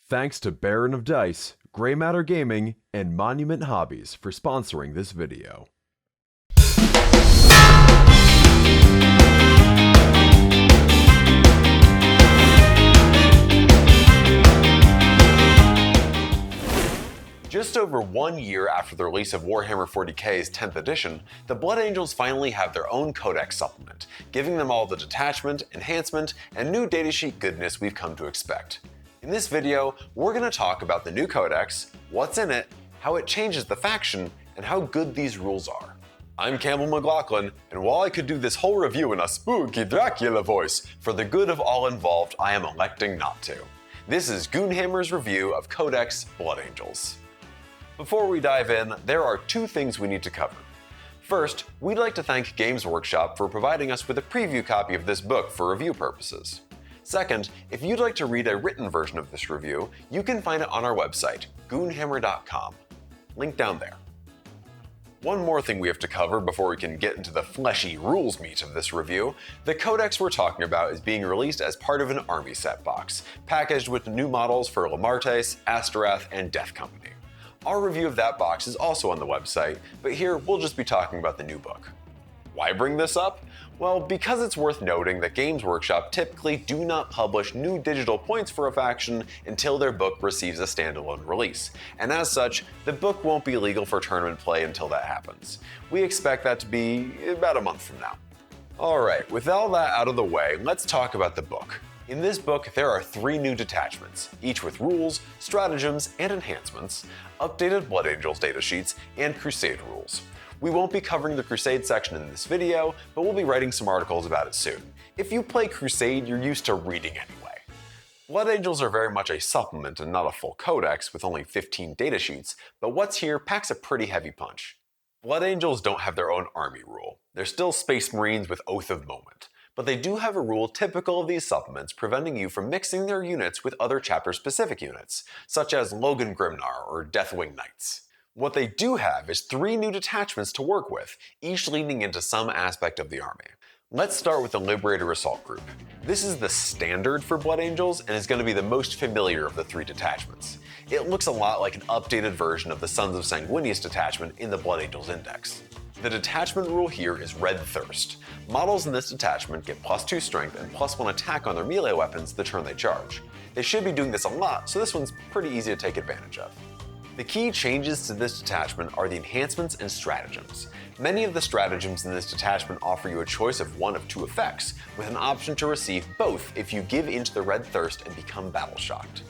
Thanks to Baron of Dice, Grey Matter Gaming, and Monument Hobbies for sponsoring this video. Just over 1 year after the release of Warhammer 40k's 10th edition, the Blood Angels finally have their own Codex Supplement, giving them all the detachment, enhancement, and new datasheet goodness we've come to expect. In this video, we're going to talk about the new Codex, what's in it, how it changes the faction, and how good these rules are. I'm Campbell McLaughlin, and while I could do this whole review in a spooky Dracula voice, for the good of all involved, I am electing not to. This is Goonhammer's review of Codex Blood Angels. Before we dive in, there are two things we need to cover. First, we'd like to thank Games Workshop for providing us with a preview copy of this book for review purposes. Second, if you'd like to read a written version of this review, you can find it on our website, goonhammer.com. Link down there. One more thing we have to cover before we can get into the fleshy rules meat of this review. The Codex we're talking about is being released as part of an army set box, packaged with new models for Lamartes, Asterath, and Death Company. Our review of that box is also on the website, but here we'll just be talking about the new book. Why bring this up? Well, because it's worth noting that Games Workshop typically do not publish new digital points for a faction until their book receives a standalone release, and as such, the book won't be legal for tournament play until that happens. We expect that to be about a month from now. Alright, with all that out of the way, let's talk about the book. In this book, there are 3 new detachments, each with rules, stratagems, and enhancements, updated Blood Angels datasheets, and Crusade rules. We won't be covering the Crusade section in this video, but we'll be writing some articles about it soon. If you play Crusade, you're used to reading anyway. Blood Angels are very much a supplement and not a full codex with only 15 datasheets, but what's here packs a pretty heavy punch. Blood Angels don't have their own army rule. They're still Space Marines with Oath of Moment. But they do have a rule typical of these supplements preventing you from mixing their units with other chapter-specific units, such as Logan Grimnar or Deathwing Knights. What they do have is 3 new detachments to work with, each leaning into some aspect of the army. Let's start with the Liberator Assault Group. This is the standard for Blood Angels and is going to be the most familiar of the 3 detachments. It looks a lot like an updated version of the Sons of Sanguinius detachment in the Blood Angels Index. The detachment rule here is Red Thirst. Models in this detachment get +2 strength and +1 attack on their melee weapons the turn they charge. They should be doing this a lot, so this one's pretty easy to take advantage of. The key changes to this detachment are the enhancements and stratagems. Many of the stratagems in this detachment offer you a choice of one of 2 effects, with an option to receive both if you give in to the Red Thirst and become battle shocked.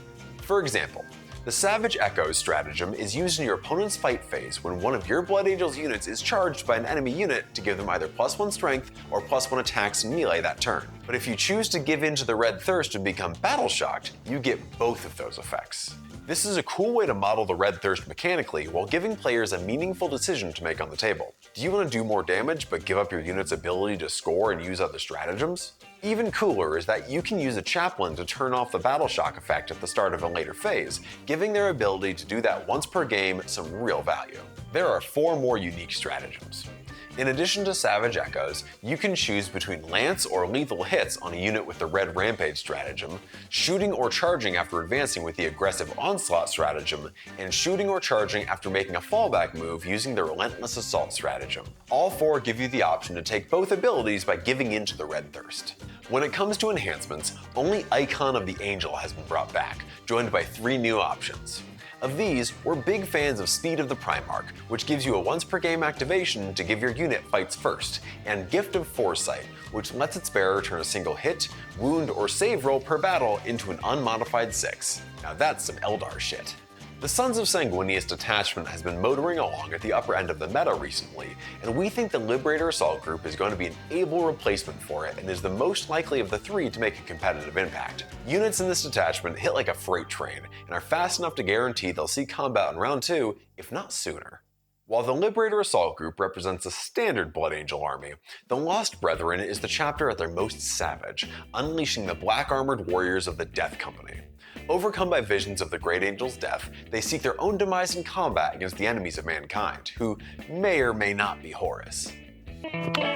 For example, the Savage Echoes stratagem is used in your opponent's fight phase when one of your Blood Angels units is charged by an enemy unit to give them either +1 strength or +1 attacks in melee that turn. But if you choose to give in to the Red Thirst and become battle shocked, you get both of those effects. This is a cool way to model the Red Thirst mechanically while giving players a meaningful decision to make on the table. Do you want to do more damage but give up your unit's ability to score and use other stratagems? Even cooler is that you can use a chaplain to turn off the battle shock effect at the start of a later phase, giving their ability to do that once per game some real value. There are 4 more unique stratagems. In addition to Savage Echoes, you can choose between lance or lethal hits on a unit with the Red Rampage stratagem, shooting or charging after advancing with the Aggressive Onslaught stratagem, and shooting or charging after making a fallback move using the Relentless Assault stratagem. All 4 give you the option to take both abilities by giving in to the Red Thirst. When it comes to enhancements, only Icon of the Angel has been brought back, joined by 3 new options. Of these, we're big fans of Speed of the Primarch, which gives you a once per game activation to give your unit fights first, and Gift of Foresight, which lets its bearer turn a single hit, wound, or save roll per battle into an unmodified 6. Now that's some Eldar shit. The Sons of Sanguinius detachment has been motoring along at the upper end of the meta recently, and we think the Liberator Assault Group is going to be an able replacement for it and is the most likely of the 3 to make a competitive impact. Units in this detachment hit like a freight train and are fast enough to guarantee they'll see combat in round 2, if not sooner. While the Liberator Assault Group represents a standard Blood Angel army, the Lost Brethren is the chapter at their most savage, unleashing the black armored warriors of the Death Company. Overcome by visions of the Great Angel's death, they seek their own demise in combat against the enemies of mankind, who may or may not be Horus.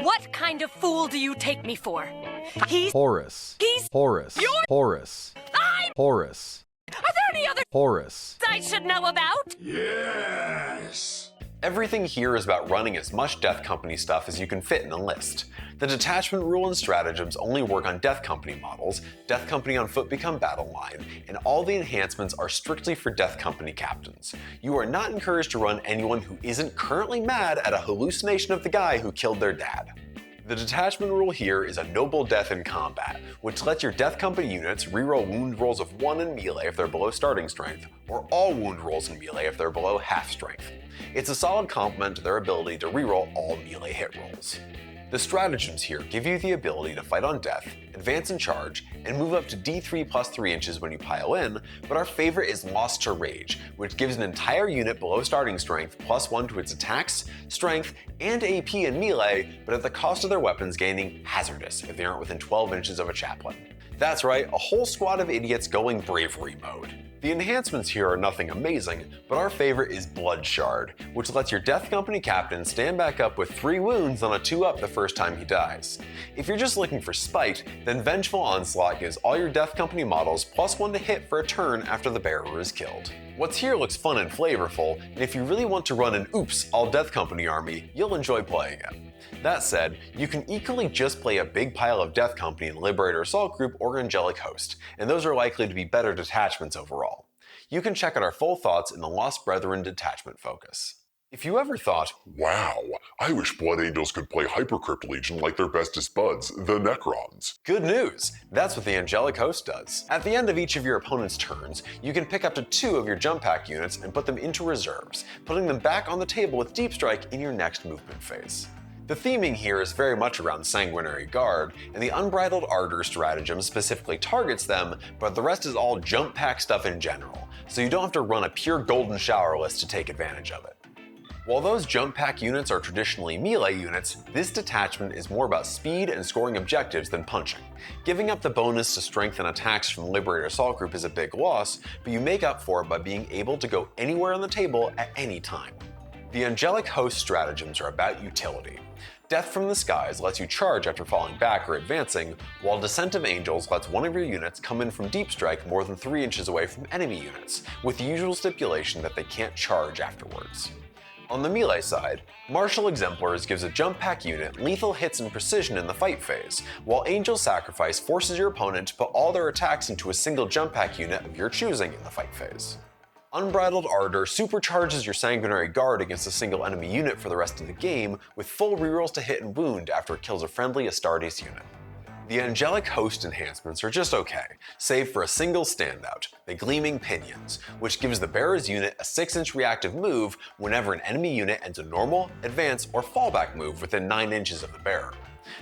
What kind of fool do you take me for? Horus. He's Horus. You're- Horus. I'm Horus. Are there any other Horus. I should know about? Everything here is about running as much Death Company stuff as you can fit in a list. The detachment rule and stratagems only work on Death Company models, Death Company on foot become battle line, and all the enhancements are strictly for Death Company captains. You are not encouraged to run anyone who isn't currently mad at a hallucination of the guy who killed their dad. The detachment rule here is a noble death in combat, which lets your Death Company units reroll wound rolls of 1 in melee if they're below starting strength, or all wound rolls in melee if they're below half strength. It's a solid complement to their ability to reroll all melee hit rolls. The stratagems here give you the ability to fight on death, advance and charge, and move up to D3 plus 3 inches when you pile in, but our favorite is Lost to Rage, which gives an entire unit below starting strength +1 to its attacks, strength, and AP in melee, but at the cost of their weapons gaining hazardous if they aren't within 12 inches of a chaplain. That's right, a whole squad of idiots going bravery mode. The enhancements here are nothing amazing, but our favorite is Blood Shard, which lets your Death Company captain stand back up with 3 wounds on a 2-up the first time he dies. If you're just looking for spite, then Vengeful Onslaught gives all your Death Company models +1 to hit for a turn after the bearer is killed. What's here looks fun and flavorful, and if you really want to run an oops all Death Company army, you'll enjoy playing it. That said, you can equally just play a big pile of Death Company in Liberator Assault Group or Angelic Host, and those are likely to be better detachments overall. You can check out our full thoughts in the Lost Brethren detachment focus. If you ever thought, wow, I wish Blood Angels could play Hypercrypt Legion like their bestest buds, the Necrons. good news! That's what the Angelic Host does. At the end of each of your opponent's turns, you can pick up to 2 of your jump pack units and put them into reserves, putting them back on the table with Deep Strike in your next movement phase. The theming here is very much around Sanguinary Guard, and the Unbridled Ardor stratagem specifically targets them, but the rest is all jump pack stuff in general, so you don't have to run a pure Golden Shower list to take advantage of it. While those jump pack units are traditionally melee units, this detachment is more about speed and scoring objectives than punching. Giving up the bonus to strength and attacks from the Liberator Assault Group is a big loss, but you make up for it by being able to go anywhere on the table at any time. The Angelic Host stratagems are about utility. Death from the Skies lets you charge after falling back or advancing, while Descent of Angels lets one of your units come in from Deep Strike more than 3 inches away from enemy units, with the usual stipulation that they can't charge afterwards. On the melee side, Martial Exemplars gives a jump pack unit lethal hits and precision in the fight phase, while Angel Sacrifice forces your opponent to put all their attacks into a single jump pack unit of your choosing in the fight phase. Unbridled Ardor supercharges your Sanguinary Guard against a single enemy unit for the rest of the game, with full rerolls to hit and wound after it kills a friendly Astartes unit. The Angelic Host enhancements are just okay, save for a single standout, the Gleaming Pinions, which gives the bearer's unit a 6-inch reactive move whenever an enemy unit ends a normal, advance, or fallback move within 9 inches of the bearer.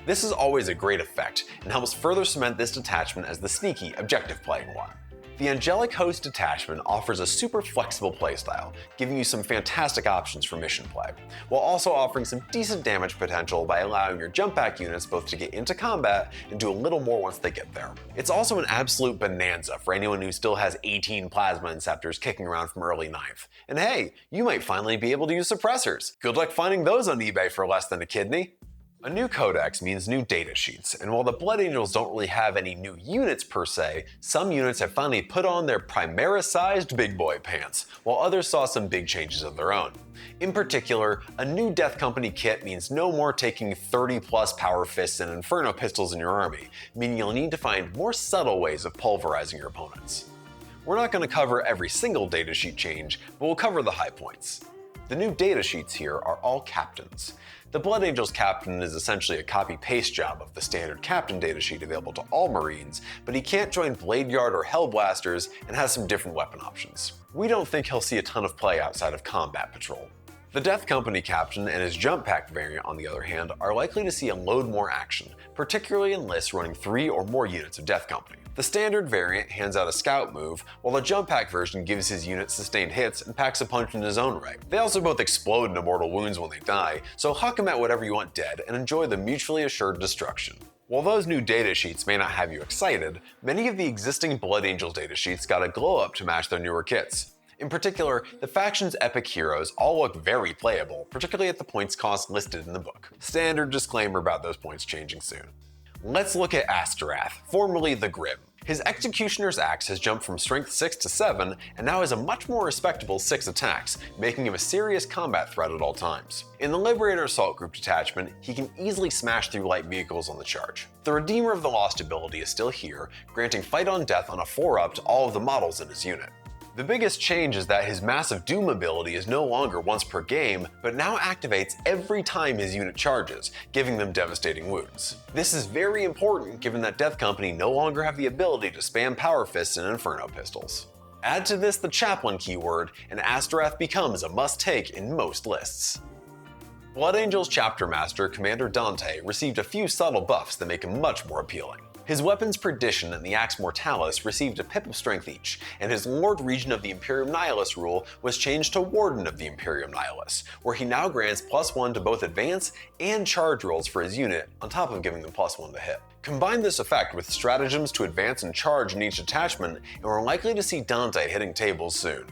This is always a great effect, and helps further cement this detachment as the sneaky, objective-playing one. The Angelic Host detachment offers a super flexible playstyle, giving you some fantastic options for mission play, while also offering some decent damage potential by allowing your jump pack units both to get into combat and do a little more once they get there. It's also an absolute bonanza for anyone who still has 18 Plasma Inceptors kicking around from early 9th. And hey, you might finally be able to use suppressors. Good luck finding those on eBay for less than a kidney. A new codex means new datasheets, and while the Blood Angels don't really have any new units per se, some units have finally put on their Primera-sized big boy pants, while others saw some big changes of their own. In particular, a new Death Company kit means no more taking 30+ Power Fists and Inferno Pistols in your army, meaning you'll need to find more subtle ways of pulverizing your opponents. We're not going to cover every single datasheet change, but we'll cover the high points. The new datasheets here are all captains. The Blood Angels captain is essentially a copy-paste job of the standard captain datasheet available to all Marines, but he can't join Blade Yard or Hellblasters and has some different weapon options. We don't think he'll see a ton of play outside of Combat Patrol. The Death Company captain and his jump pack variant, on the other hand, are likely to see a load more action, particularly in lists running 3 or more units of Death Company. The standard variant hands out a scout move, while the jump pack version gives his unit sustained hits and packs a punch in his own right. They also both explode into mortal wounds when they die, so huck them at whatever you want dead and enjoy the mutually assured destruction. While those new datasheets may not have you excited, many of the existing Blood Angels datasheets got a glow up to match their newer kits. In particular, the faction's epic heroes all look very playable, particularly at the points cost listed in the book. Standard disclaimer about those points changing soon. Let's look at Asterath, formerly the Grim. His Executioner's Axe has jumped from strength 6 to 7 and now has a much more respectable 6 attacks, making him a serious combat threat at all times. In the Liberator Assault Group detachment, he can easily smash through light vehicles on the charge. The Redeemer of the Lost ability is still here, granting Fight on Death on a 4-up to all of the models in his unit. The biggest change is that his Massive Doom ability is no longer once per game, but now activates every time his unit charges, giving them devastating wounds. This is very important given that Death Company no longer have the ability to spam Power Fists and Inferno Pistols. Add to this the Chaplain keyword, and Asterath becomes a must-take in most lists. Blood Angel's Chapter Master, Commander Dante, received a few subtle buffs that make him much more appealing. His weapons Perdition and the Axe Mortalis received a pip of strength each, and his Lord Regent of the Imperium Nihilus rule was changed to Warden of the Imperium Nihilus, where he now grants +1 to both advance and charge rolls for his unit, on top of giving them +1 to hit. Combine this effect with stratagems to advance and charge in each attachment, and we're likely to see Dante hitting tables soon.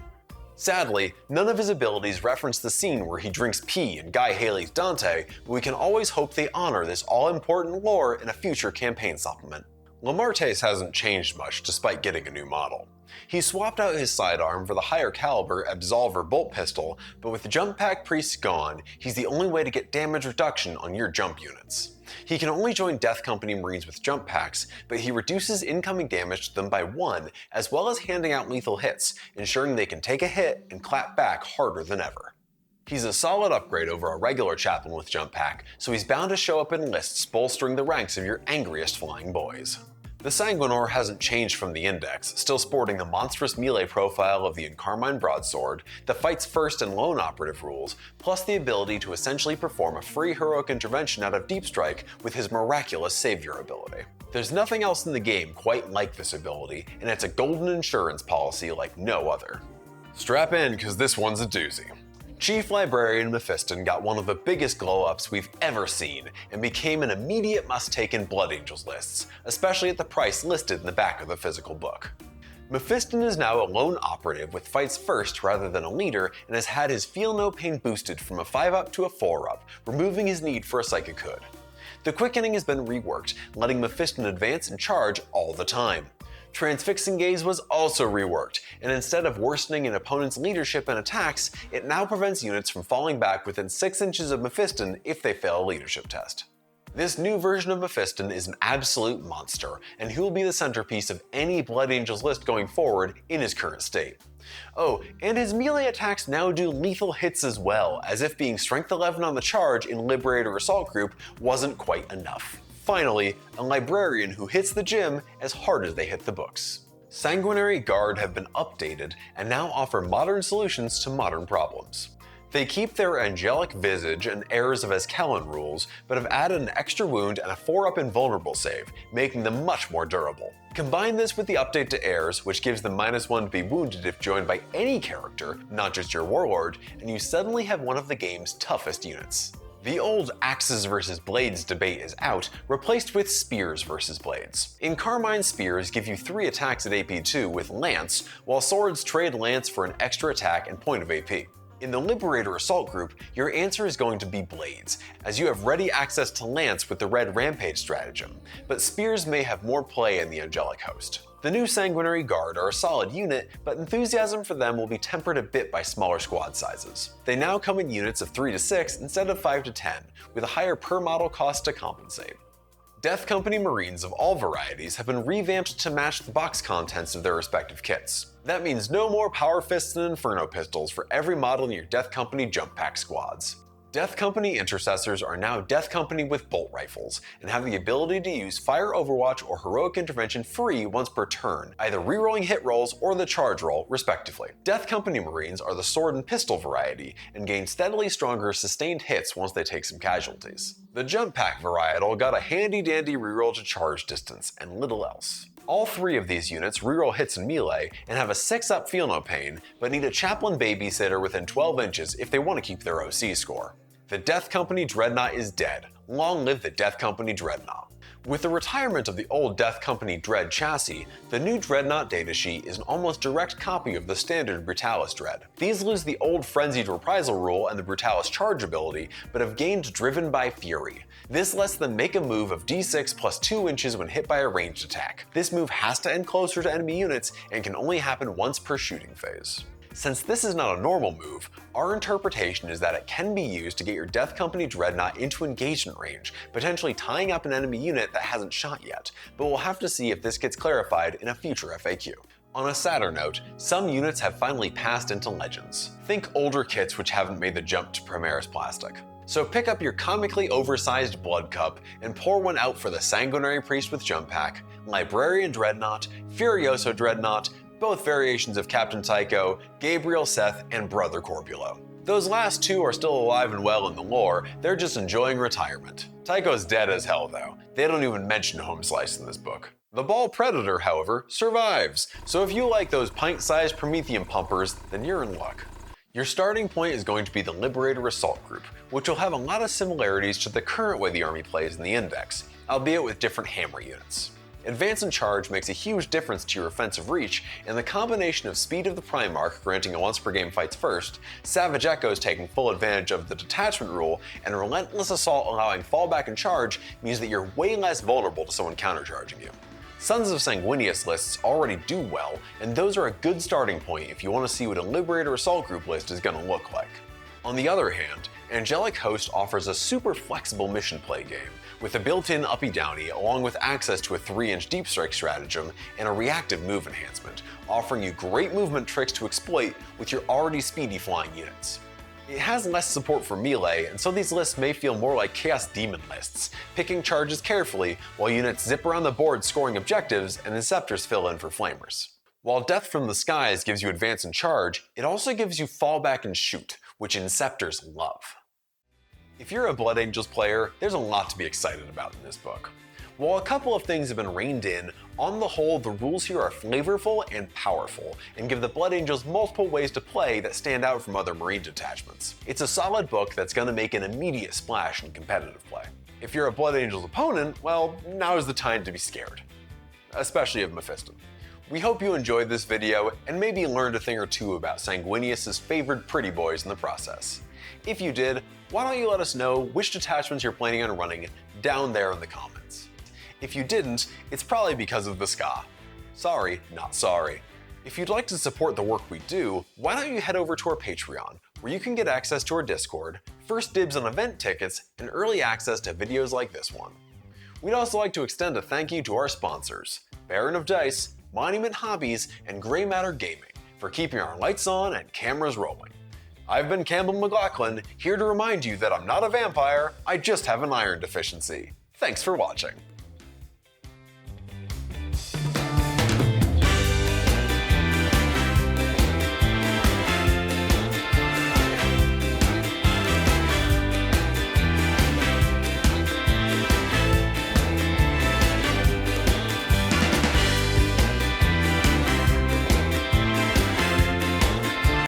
Sadly, none of his abilities reference the scene where he drinks pee in Guy Haley's Dante, but we can always hope they honor this all-important lore in a future campaign supplement. Lamartes hasn't changed much despite getting a new model. He swapped out his sidearm for the higher caliber Absolver bolt pistol, but with the Jump Pack Priest gone, he's the only way to get damage reduction on your jump units. He can only join Death Company Marines with jump packs, but he reduces incoming damage to them by 1, as well as handing out lethal hits, ensuring they can take a hit and clap back harder than ever. He's a solid upgrade over a regular Chaplain with jump pack, so he's bound to show up in lists bolstering the ranks of your angriest flying boys. The Sanguinor hasn't changed from the Index, still sporting the monstrous melee profile of the Encarmine Broadsword, the Fights First and Lone Operative rules, plus the ability to essentially perform a free heroic intervention out of Deep Strike with his miraculous Savior ability. There's nothing else in the game quite like this ability, and it's a golden insurance policy like no other. Strap in, cause this one's a doozy. Chief Librarian Mephiston got one of the biggest glow-ups we've ever seen, and became an immediate must-take in Blood Angels lists, especially at the price listed in the back of the physical book. Mephiston is now a lone operative with fights first rather than a leader, and has had his Feel No Pain boosted from a 5-up to a 4-up, removing his need for a Psychic Hood. The quickening has been reworked, letting Mephiston advance and charge all the time. Transfixing Gaze was also reworked, and instead of worsening an opponent's leadership and attacks, it now prevents units from falling back within 6 inches of Mephiston if they fail a leadership test. This new version of Mephiston is an absolute monster, and he will be the centerpiece of any Blood Angels list going forward in his current state. Oh, and his melee attacks now do lethal hits as well, as if being strength 11 on the charge in Liberator Assault Group wasn't quite enough. Finally, a librarian who hits the gym as hard as they hit the books. Sanguinary Guard have been updated and now offer modern solutions to modern problems. They keep their Angelic Visage and Heirs of Azkaban rules, but have added an extra wound and a 4-up invulnerable save, making them much more durable. Combine this with the update to Heirs, which gives them -1 to be wounded if joined by any character, not just your warlord, and you suddenly have one of the game's toughest units. The old axes versus blades debate is out, replaced with spears versus blades. Encarmine spears give you 3 attacks at AP2 with Lance, while swords trade Lance for an extra attack and point of AP. In the Liberator Assault Group, your answer is going to be blades, as you have ready access to Lance with the Red Rampage stratagem, but spears may have more play in the Angelic Host. The new Sanguinary Guard are a solid unit, but enthusiasm for them will be tempered a bit by smaller squad sizes. They now come in units of 3 to 6 instead of 5 to 10, with a higher per model cost to compensate. Death Company Marines of all varieties have been revamped to match the box contents of their respective kits. That means no more Power Fists and Inferno Pistols for every model in your Death Company jump pack squads. Death Company Intercessors are now Death Company with bolt rifles, and have the ability to use Fire Overwatch or Heroic Intervention free once per turn, either rerolling hit rolls or the charge roll, respectively. Death Company Marines are the sword and pistol variety, and gain steadily stronger sustained hits once they take some casualties. The Jump Pack varietal got a handy-dandy reroll to charge distance, and little else. All 3 of these units reroll hits in melee, and have a 6-up Feel No Pain, but need a Chaplain Babysitter within 12 inches if they want to keep their OC score. The Death Company Dreadnought is dead, Long live the Death Company Dreadnought. With the retirement of the old Death Company Dread chassis, the new Dreadnought datasheet is an almost direct copy of the standard Brutalis Dread. These lose the old Frenzied Reprisal rule and the Brutalis charge ability, but have gained Driven by Fury. This lets them make a move of d6 plus 2 inches when hit by a ranged attack. This move has to end closer to enemy units and can only happen once per shooting phase. Since this is not a normal move, our interpretation is that it can be used to get your Death Company Dreadnought into engagement range, potentially tying up an enemy unit that hasn't shot yet, but we'll have to see if this gets clarified in a future FAQ. On a sadder note, some units have finally passed into Legends. Think older kits which haven't made the jump to Primaris Plastic. So pick up your comically oversized Blood Cup and pour one out for the Sanguinary Priest with Jump Pack, Librarian Dreadnought, Furioso Dreadnought, both variations of Captain Tycho, Gabriel Seth, and Brother Corbulo. Those last two are still alive and well in the lore, they're just enjoying retirement. Tycho's dead as hell though, they don't even mention Home Slice in this book. The Ball Predator, however, survives, so if you like those pint-sized Prometheum pumpers, then you're in luck. Your starting point is going to be the Liberator Assault Group, which will have a lot of similarities to the current way the army plays in the Index, albeit with different hammer units. Advance and Charge makes a huge difference to your offensive reach, and the combination of speed of the Primarch granting a once per game fights first, Savage Echoes taking full advantage of the detachment rule, and Relentless Assault allowing fallback and charge means that you're way less vulnerable to someone countercharging you. Sons of Sanguinius lists already do well, and those are a good starting point if you want to see what a Liberator Assault Group list is going to look like. On the other hand, Angelic Host offers a super flexible mission play game, with a built-in uppy-downy along with access to a 3-inch deep strike stratagem and a reactive move enhancement, offering you great movement tricks to exploit with your already speedy flying units. It has less support for melee, and so these lists may feel more like Chaos Demon lists, picking charges carefully while units zip around the board scoring objectives and Inceptors fill in for flamers. While Death from the Skies gives you advance and charge, it also gives you fallback and shoot, which Inceptors love. If you're a Blood Angels player, there's a lot to be excited about in this book. While a couple of things have been reined in, on the whole, the rules here are flavorful and powerful, and give the Blood Angels multiple ways to play that stand out from other Marine detachments. It's a solid book that's going to make an immediate splash in competitive play. If you're a Blood Angels opponent, well, now is the time to be scared. Especially of Mephiston. We hope you enjoyed this video, and maybe learned a thing or two about Sanguinius' favored pretty boys in the process. If you did, why don't you let us know which detachments you're planning on running down there in the comments. If you didn't, it's probably because of the ska. Sorry, not sorry. If you'd like to support the work we do, why don't you head over to our Patreon, where you can get access to our Discord, first dibs on event tickets, and early access to videos like this one. We'd also like to extend a thank you to our sponsors, Baron of Dice, Monument Hobbies, and Grey Matter Gaming, for keeping our lights on and cameras rolling. I've been Campbell McLaughlin, here to remind you that I'm not a vampire, I just have an iron deficiency. Thanks for watching.